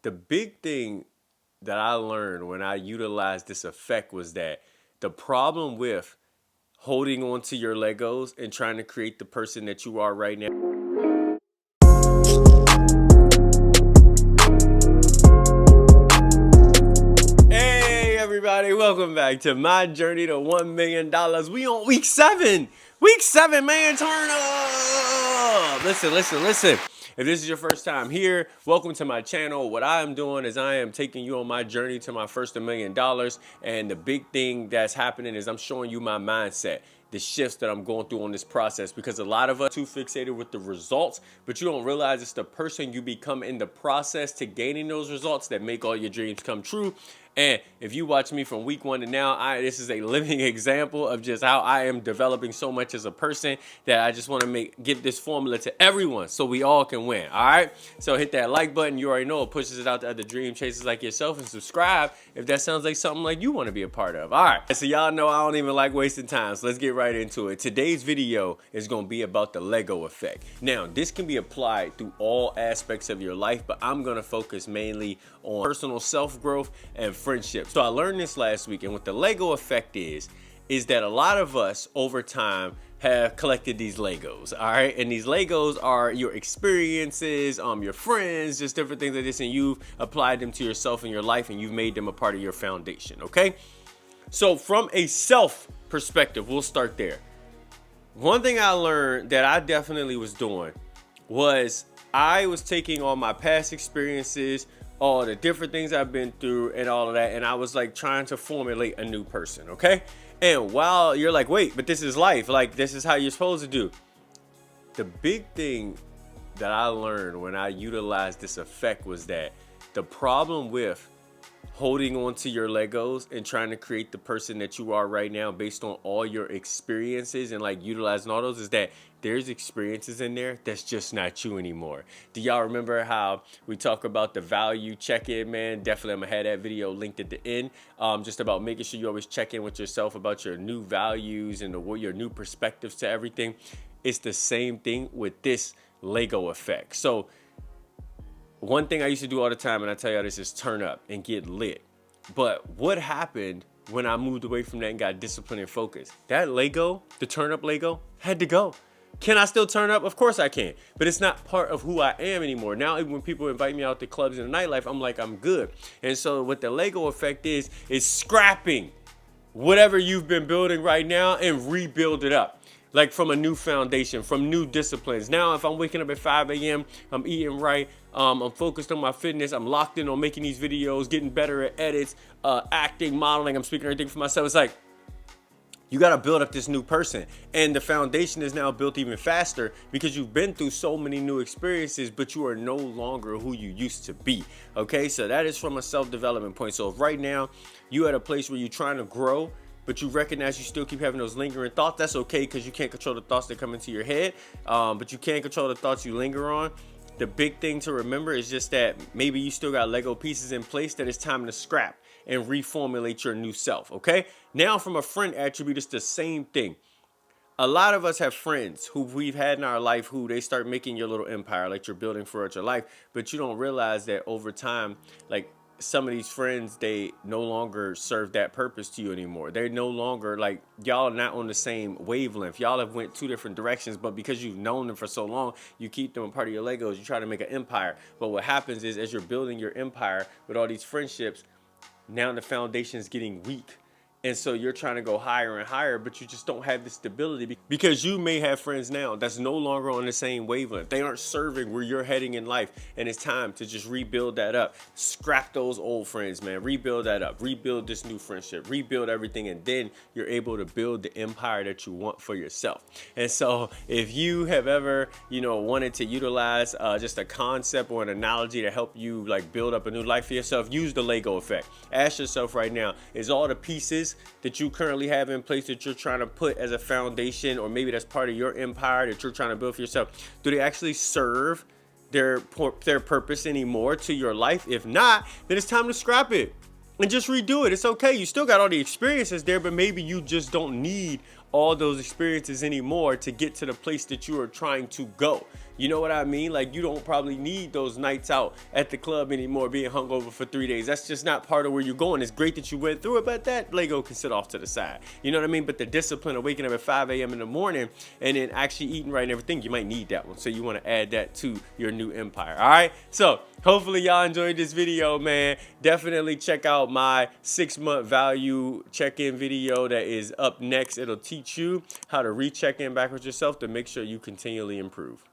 The big thing that I learned when I utilized this effect was that the problem with holding on to your Legos and trying to create the person that you are right now. Hey everybody, welcome back to my journey to $1 million. We on week 7. Week 7, man, turn up. Listen. If this is your first time here, welcome to my channel. What I am doing is I am taking you on my journey to my first $1 million. And the big thing that's happening is I'm showing you my mindset, the shifts that I'm going through on this process, because a lot of us are too fixated with the results, but you don't realize it's the person you become in the process to gaining those results that make all your dreams come true. And if you watch me from week 1 to now, this is a living example of just how I am developing so much as a person that I just want to give this formula to everyone so we all can win. All right. So hit that like button. You already know it pushes it out to other dream chasers like yourself, and subscribe if that sounds like something like you want to be a part of. All right. So y'all know I don't even like wasting time. So let's get right into it. Today's video is going to be about the Lego effect. Now, this can be applied through all aspects of your life, but I'm going to focus mainly on personal self-growth and friendship. So I learned this last week, and what the Lego effect is that a lot of us over time have collected these Legos, all right? And these Legos are your experiences, your friends, just different things like this, and you've applied them to yourself in your life, and you've made them a part of your foundation, okay? So from a self perspective, we'll start there. One thing I learned that I definitely was doing was I was taking all my past experiences, all the different things I've been through and all of that, and I was like trying to formulate a new person, okay? And while you're like, wait, but this is life, like this is how you're supposed to do. The big thing that I learned when I utilized this effect was that the problem with holding on to your Legos and trying to create the person that you are right now based on all your experiences and like utilizing all those is that there's experiences in there that's just not you anymore. Do y'all remember how we talk about the value check-in, man? Definitely, I'm gonna have that video linked at the end, just about making sure you always check in with yourself about your new values and your new perspectives to everything. It's the same thing with this Lego effect. So one thing I used to do all the time, and I tell y'all this, is turn up and get lit. But what happened when I moved away from that and got disciplined and focused? That Lego, the turn up Lego, had to go. Can I still turn up? Of course I can. But it's not part of who I am anymore. Now, even when people invite me out to clubs and the nightlife, I'm like, I'm good. And so what the Lego effect is scrapping whatever you've been building right now and rebuild it up. Like from a new foundation, from new disciplines. Now, if I'm waking up at 5 a.m., I'm eating right, I'm focused on my fitness, I'm locked in on making these videos, getting better at edits, acting, modeling, I'm speaking everything for myself. It's like, you got to build up this new person, and the foundation is now built even faster because you've been through so many new experiences, but you are no longer who you used to be. Okay, so that is from a self-development point. So if right now you at a place where you're trying to grow, but you recognize you still keep having those lingering thoughts, that's okay, because you can't control the thoughts that come into your head, but you can control the thoughts you linger on. The big thing to remember is just that maybe you still got Lego pieces in place that it's time to scrap and reformulate your new self, okay? Now, from a friend attribute, it's the same thing. A lot of us have friends who we've had in our life who they start making your little empire, like you're building throughout your life, but you don't realize that over time, like some of these friends, they no longer serve that purpose to you anymore. They're no longer like, y'all are not on the same wavelength. Y'all have went 2 different directions, but because you've known them for so long, you keep them a part of your Legos. You try to make an empire. But what happens is as you're building your empire with all these friendships, now the foundation is getting weak. And so you're trying to go higher and higher, but you just don't have the stability because you may have friends now that's no longer on the same wavelength. They aren't serving where you're heading in life. And it's time to just rebuild that up. Scrap those old friends, man. Rebuild that up. Rebuild this new friendship. Rebuild everything. And then you're able to build the empire that you want for yourself. And so if you have ever, wanted to utilize just a concept or an analogy to help you like build up a new life for yourself, use the Lego effect. Ask yourself right now, is all the pieces that you currently have in place that you're trying to put as a foundation, or maybe that's part of your empire that you're trying to build for yourself, do they actually serve their purpose anymore to your life? If not, then it's time to scrap it and just redo it. It's okay. You still got all the experiences there, but maybe you just don't need all those experiences anymore to get to the place that you are trying to go. You know what I mean? Like, you don't probably need those nights out at the club anymore, being hungover for 3 days. That's just not part of where you're going. It's great that you went through it, but that Lego can sit off to the side. You know what I mean? But the discipline of waking up at 5 a.m. in the morning and then actually eating right and everything, you might need that one. So you want to add that to your new empire. All right? So hopefully y'all enjoyed this video, man. Definitely check out my 6-month value check-in video that is up next. It'll teach you how to recheck in back with yourself to make sure you continually improve.